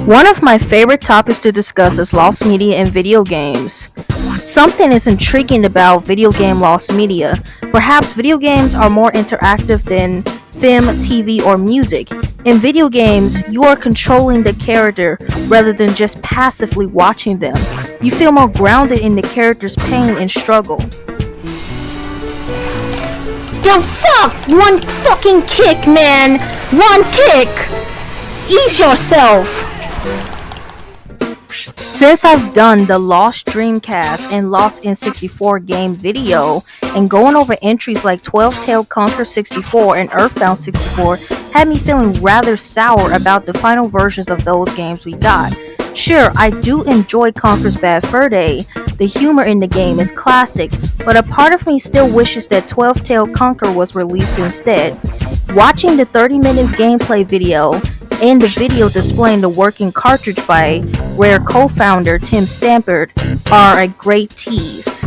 One of my favorite topics to discuss is lost media in video games. Something is intriguing about video game lost media. Perhaps video games are more interactive than film, TV, or music. In video games, you are controlling the character rather than just passively watching them. You feel more grounded in the character's pain and struggle. The fuck? One fucking kick, man! One kick! Ease yourself! Since I've done the Lost Dreamcast and Lost N64 game video, and going over entries like 12 Tales Conker 64 and Earthbound 64 had me feeling rather sour about the final versions of those games we got. Sure, I do enjoy Conker's Bad Fur Day, the humor in the game is classic, but a part of me still wishes that 12 Tales Conker was released instead. Watching the 30-minute gameplay video and the video displaying the working cartridge by Rare co-founder Tim Stampert are a great tease.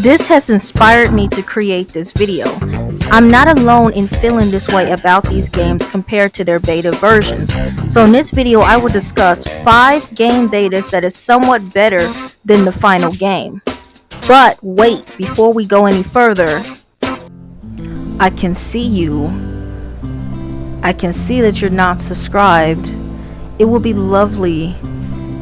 This has inspired me to create this video. I'm not alone in feeling this way about these games compared to their beta versions. So in this video I will discuss 5 game betas that is somewhat better than the final game. But wait, before we go any further, I can see you. I can see that you're not subscribed. It would be lovely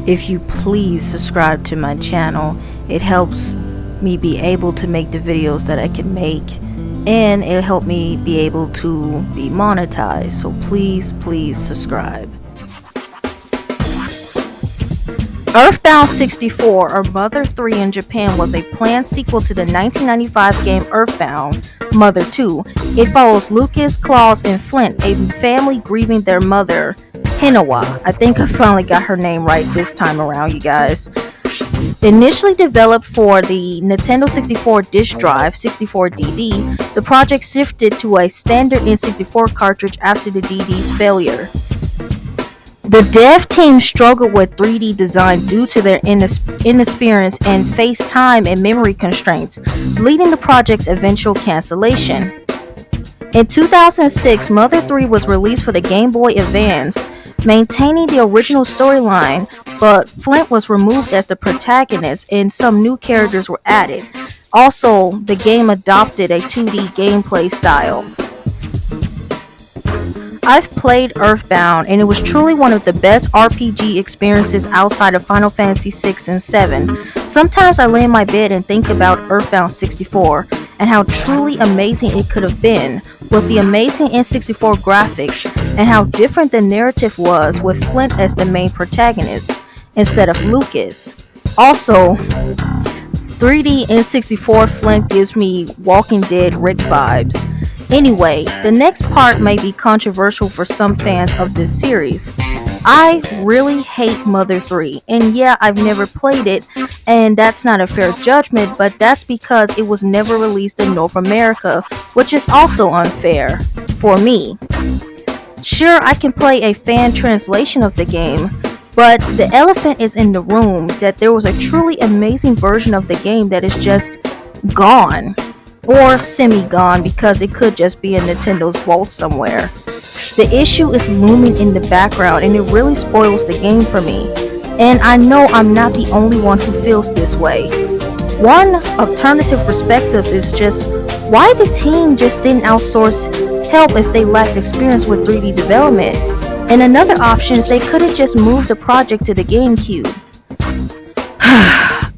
if you please subscribe to my channel. It helps me be able to make the videos that I can make, and it'll help me be able to be monetized. So please subscribe. Earthbound 64, or Mother 3 in Japan, was a planned sequel to the 1995 game Earthbound, Mother 2. It follows Lucas, Claus, and Flint, a family grieving their mother, Hinawa. I think I finally got her name right this time around, you guys. Initially developed for the Nintendo 64 disk drive, 64DD, the project shifted to a standard N64 cartridge after the DD's failure. The dev team struggled with 3D design due to their inexperience and faced time and memory constraints, leading to the project's eventual cancellation. In 2006, Mother 3 was released for the Game Boy Advance, maintaining the original storyline, but Flint was removed as the protagonist and some new characters were added. Also, the game adopted a 2D gameplay style. I've played Earthbound, and it was truly one of the best RPG experiences outside of Final Fantasy 6 and 7. Sometimes I lay in my bed and think about Earthbound 64 and how truly amazing it could have been with the amazing N64 graphics, and how different the narrative was with Flint as the main protagonist instead of Lucas. Also, 3D N64 Flint gives me Walking Dead Rick vibes. Anyway, the next part may be controversial for some fans of this series. I really hate Mother 3, and yeah, I've never played it, and that's not a fair judgment, but that's because it was never released in North America, which is also unfair for me. Sure, I can play a fan translation of the game, but the elephant is in the room that there was a truly amazing version of the game that is just gone. Or semi-gone, because it could just be in Nintendo's vault somewhere. The issue is looming in the background, and it really spoils the game for me. And I know I'm not the only one who feels this way. One alternative perspective is just why the team just didn't outsource help if they lacked experience with 3D development. And another option is they could have just moved the project to the GameCube.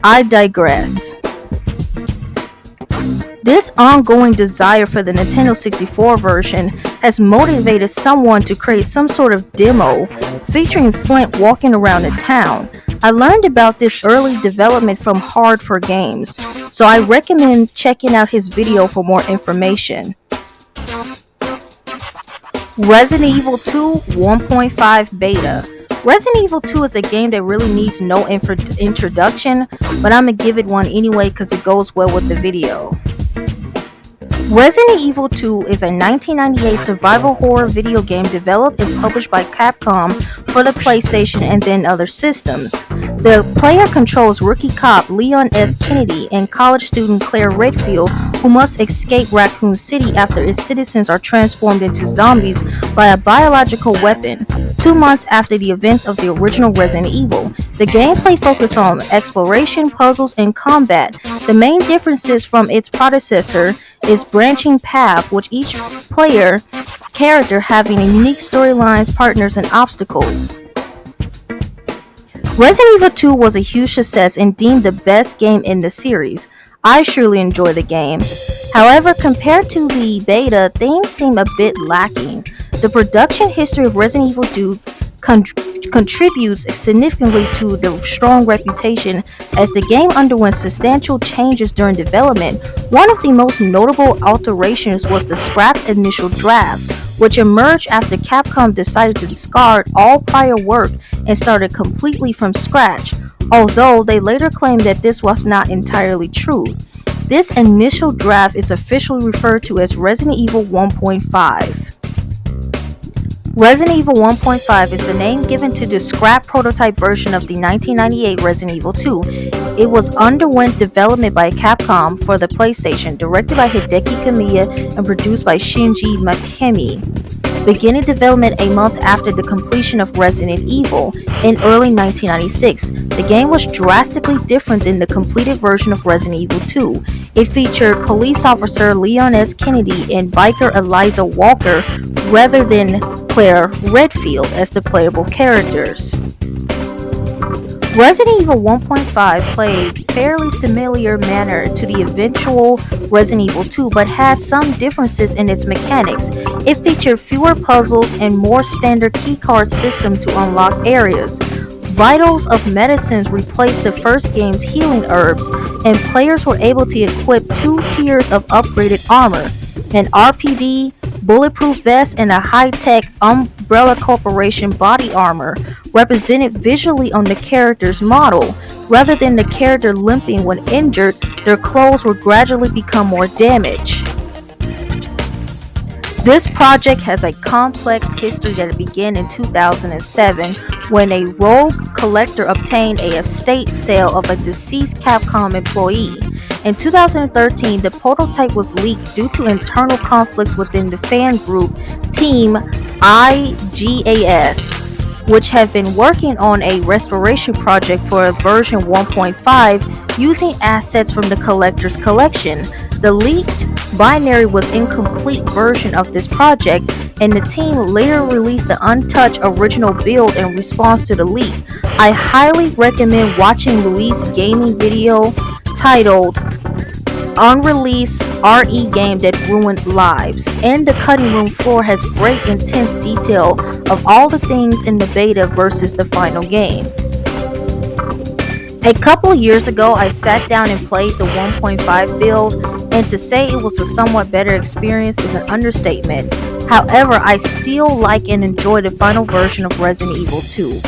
I digress. This ongoing desire for the Nintendo 64 version has motivated someone to create some sort of demo featuring Flint walking around the town. I learned about this early development from Hard for Games, so I recommend checking out his video for more information. Resident Evil 2 1.5 Beta. Resident Evil 2 is a game that really needs no introduction, but I'm gonna give it one anyway because it goes well with the video. Resident Evil 2 is a 1998 survival horror video game developed and published by Capcom for the PlayStation and then other systems. The player controls rookie cop Leon S. Kennedy and college student Claire Redfield, who must escape Raccoon City after its citizens are transformed into zombies by a biological weapon. 2 months after the events of the original Resident Evil, the gameplay focused on exploration, puzzles, and combat. The main differences from its predecessor is branching path, with each player character having a unique storylines, partners, and obstacles. Resident Evil 2 was a huge success and deemed the best game in the series. I surely enjoy the game. However, compared to the beta, things seem a bit lacking. The production history of Resident Evil 2 contributes significantly to the strong reputation, as the game underwent substantial changes during development. One of the most notable alterations was the scrapped initial draft, which emerged after Capcom decided to discard all prior work and started completely from scratch, although they later claimed that this was not entirely true. This initial draft is officially referred to as Resident Evil 1.5. Resident Evil 1.5 is the name given to the scrap prototype version of the 1998 Resident Evil 2. It was underwent development by Capcom for the PlayStation, directed by Hideki Kamiya and produced by Shinji Mikami, beginning development a month after the completion of Resident Evil in early 1996. The game was drastically different than the completed version of Resident Evil 2. It featured police officer Leon S. Kennedy and biker Eliza Walker rather than Claire Redfield as the playable characters. Resident Evil 1.5 played fairly similar manner to the eventual Resident Evil 2, but had some differences in its mechanics. It featured fewer puzzles and more standard keycard system to unlock areas. Vitals of medicines replaced the first game's healing herbs, and players were able to equip 2 tiers of upgraded armor, an RPD, bulletproof vest, and a high-tech Umbrella Corporation body armor, represented visually on the character's model. Rather than the character limping when injured, their clothes would gradually become more damaged. This project has a complex history that began in 2007 when a rogue collector obtained a estate sale of a deceased Capcom employee. In 2013, the prototype was leaked due to internal conflicts within the fan group Team IGAS, which have been working on a restoration project for version 1.5 using assets from the collector's collection. The leaked binary was an incomplete version of this project, and the team later released the untouched original build in response to the leak. I highly recommend watching Louis' gaming video titled Unreleased RE Game That Ruined Lives, and the cutting room floor has great intense detail of all the things in the beta versus the final game. A couple of years ago, I sat down and played the 1.5 build, and to say it was a somewhat better experience is an understatement. However, I still like and enjoy the final version of Resident Evil 2.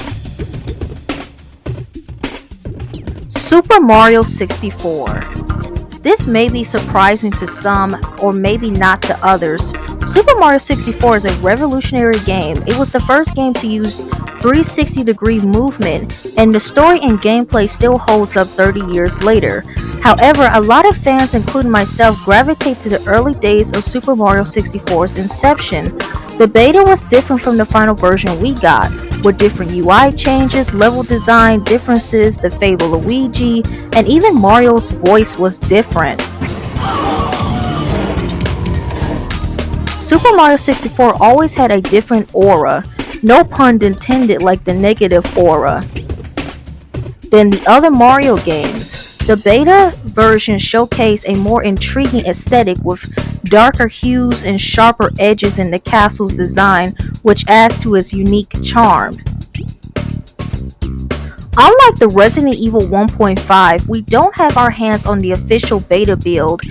Super Mario 64. This may be surprising to some, or maybe not to others. Super Mario 64 is a revolutionary game. It was the first game to use 360-degree movement, and the story and gameplay still holds up 30 years later. However, a lot of fans, including myself, gravitate to the early days of Super Mario 64's inception. The beta was different from the final version we got, with different UI changes, level design differences, the Fable Luigi, and even Mario's voice was different. Super Mario 64 always had a different aura, no pun intended, like the negative aura, than the other Mario games. The beta version showcased a more intriguing aesthetic with darker hues and sharper edges in the castle's design, which adds to its unique charm. Unlike the Resident Evil 1.5, we don't have our hands on the official beta build,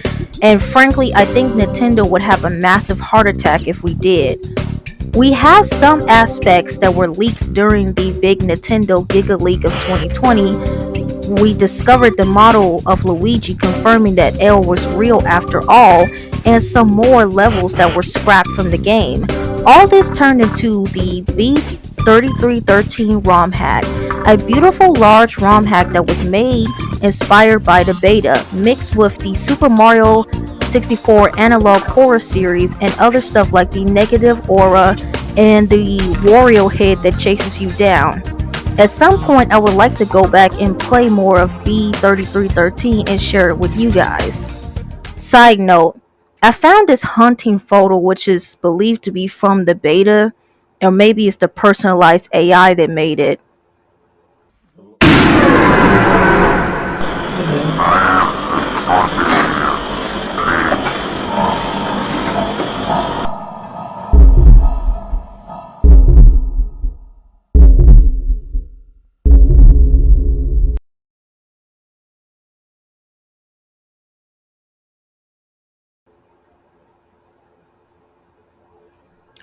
and frankly, I think Nintendo would have a massive heart attack if we did. We have some aspects that were leaked during the big Nintendo Giga Leak of 2020. We discovered the model of Luigi, confirming that L was real after all, and some more levels that were scrapped from the game. All this turned into the B3313 ROM hack, a beautiful large ROM hack that was made inspired by the beta, mixed with the Super Mario 64 analog horror series and other stuff like the Negative Aura and the Wario head that chases you down. At some point, I would like to go back and play more of B3313 and share it with you guys. Side note, I found this hunting photo which is believed to be from the beta, or maybe it's the personalized AI that made it.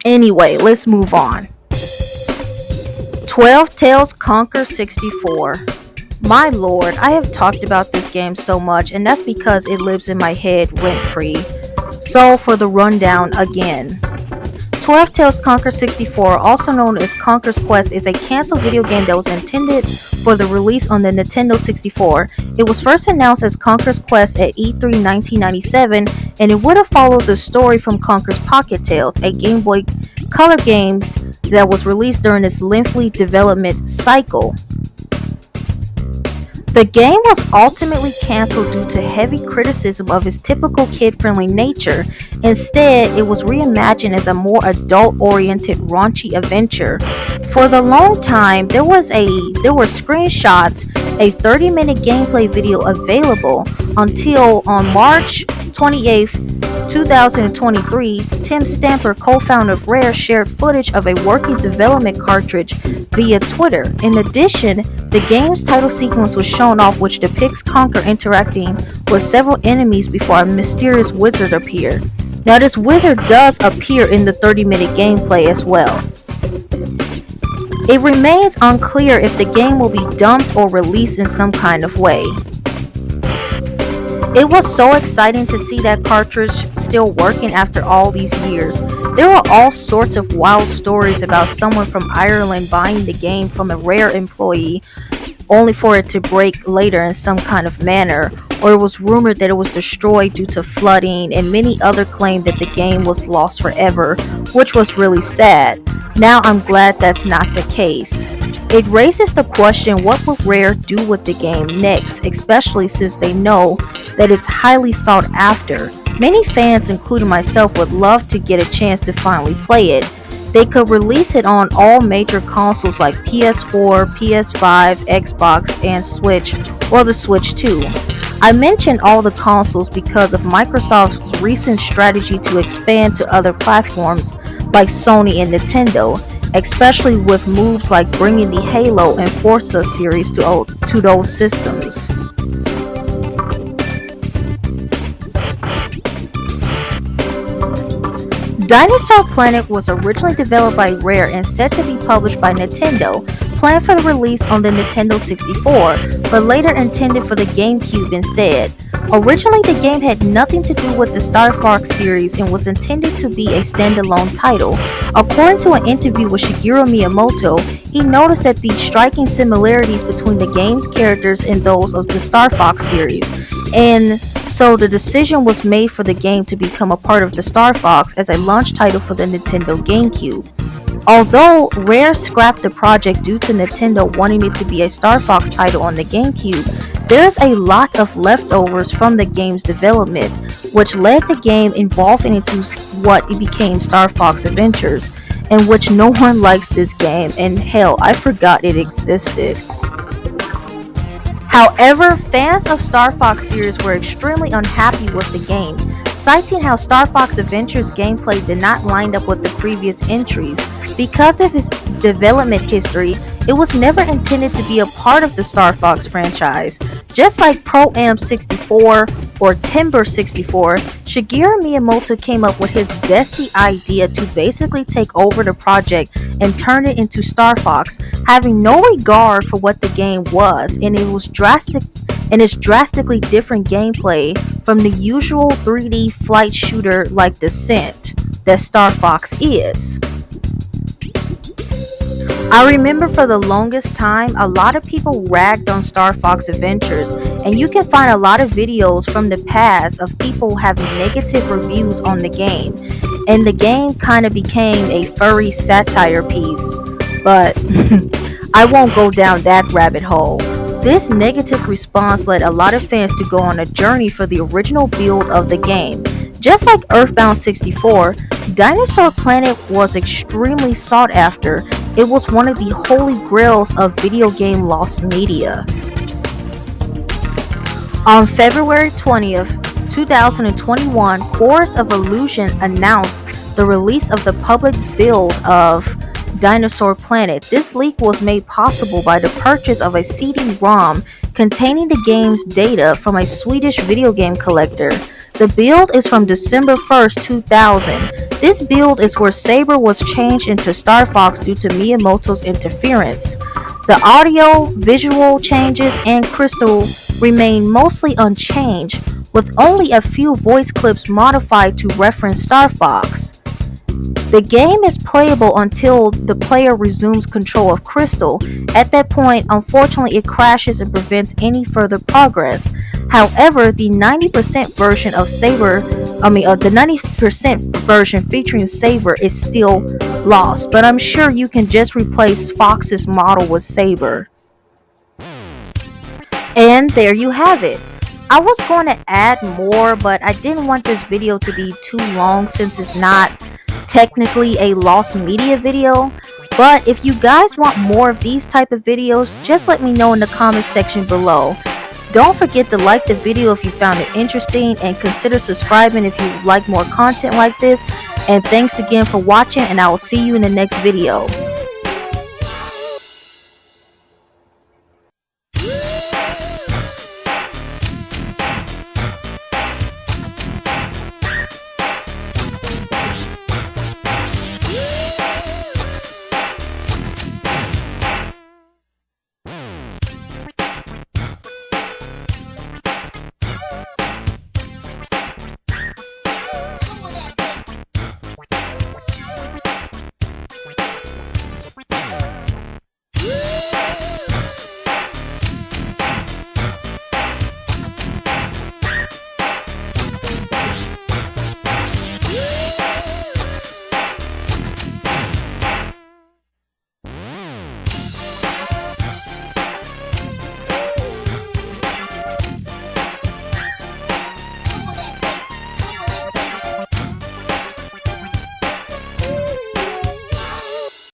Anyway, let's move on. 12 Tales Conker 64. My lord, I have talked about this game so much, and that's because it lives in my head rent free. So, for the rundown again. 12 Tales Conker 64, also known as Conker's Quest, is a canceled video game that was intended for the release on the Nintendo 64. It was first announced as Conker's Quest at E3 1997, and it would have followed the story from Conker's Pocket Tales, a Game Boy Color game that was released during its lengthy development cycle. The game was ultimately cancelled due to heavy criticism of its typical kid-friendly nature. Instead, it was reimagined as a more adult-oriented, raunchy adventure. For the long time, there were screenshots, a 30-minute gameplay video available until on March 28th, 2023, Tim Stamper, co-founder of Rare, shared footage of a working development cartridge via Twitter. In addition, the game's title sequence was shown off, which depicts Conker interacting with several enemies before a mysterious wizard appears. Now, this wizard does appear in the 30-minute gameplay as well. It remains unclear if the game will be dumped or released in some kind of way. It was so exciting to see that cartridge still working after all these years. There were all sorts of wild stories about someone from Ireland buying the game from a Rare employee only for it to break later in some kind of manner, or it was rumored that it was destroyed due to flooding, and many other claimed that the game was lost forever, which was really sad. Now I'm glad that's not the case. It raises the question, what will Rare do with the game next, especially since they know that it's highly sought after. Many fans, including myself, would love to get a chance to finally play it. They could release it on all major consoles like PS4, PS5, Xbox, and Switch, or the Switch 2. I mention all the consoles because of Microsoft's recent strategy to expand to other platforms like Sony and Nintendo, especially with moves like bringing the Halo and Forza series to those systems. Dinosaur Planet was originally developed by Rare and set to be published by Nintendo, planned for the release on the Nintendo 64, but later intended for the GameCube instead. Originally, the game had nothing to do with the Star Fox series and was intended to be a standalone title. According to an interview with Shigeru Miyamoto, he noticed that the striking similarities between the game's characters and those of the Star Fox series, and so the decision was made for the game to become a part of the Star Fox as a launch title for the Nintendo GameCube. Although Rare scrapped the project due to Nintendo wanting it to be a Star Fox title on the GameCube, there's a lot of leftovers from the game's development, which led the game evolving into what it became Star Fox Adventures, in which no one likes this game, and hell, I forgot it existed. However, fans of Star Fox series were extremely unhappy with the game, citing how Star Fox Adventures gameplay did not line up with the previous entries. Because of its development history, it was never intended to be a part of the Star Fox franchise. Just like Pro-Am 64 or Timber 64, Shigeru Miyamoto came up with his zesty idea to basically take over the project and turn it into Star Fox, having no regard for what the game was, and its drastically different gameplay from the usual 3D flight shooter like Descent that Star Fox is. I remember for the longest time, a lot of people ragged on Star Fox Adventures, and you can find a lot of videos from the past of people having negative reviews on the game. And the game kind of became a furry satire piece. But I won't go down that rabbit hole. This negative response led a lot of fans to go on a journey for the original build of the game. Just like Earthbound 64, Dinosaur Planet was extremely sought after. It was one of the holy grails of video game lost media. On February 20th, 2021, Forest of Illusion announced the release of the public build of Dinosaur Planet. This leak was made possible by the purchase of a CD-ROM containing the game's data from a Swedish video game collector. The build is from December 1st, 2000. This build is where Saber was changed into Star Fox due to Miyamoto's interference. The audio, visual changes, and Crystal remain mostly unchanged, with only a few voice clips modified to reference Star Fox. The game is playable until the player resumes control of Crystal. At that point, unfortunately, it crashes and prevents any further progress. However, the 90% version of the 90% version featuring Saber is still lost, but I'm sure you can just replace Fox's model with Saber. And there you have it. I was going to add more, but I didn't want this video to be too long since it's not technically a lost media video. But if you guys want more of these type of videos, just let me know in the comment section below. Don't forget to like the video if you found it interesting, and consider subscribing if you like more content like this. And thanks again for watching, and I will see you in the next video.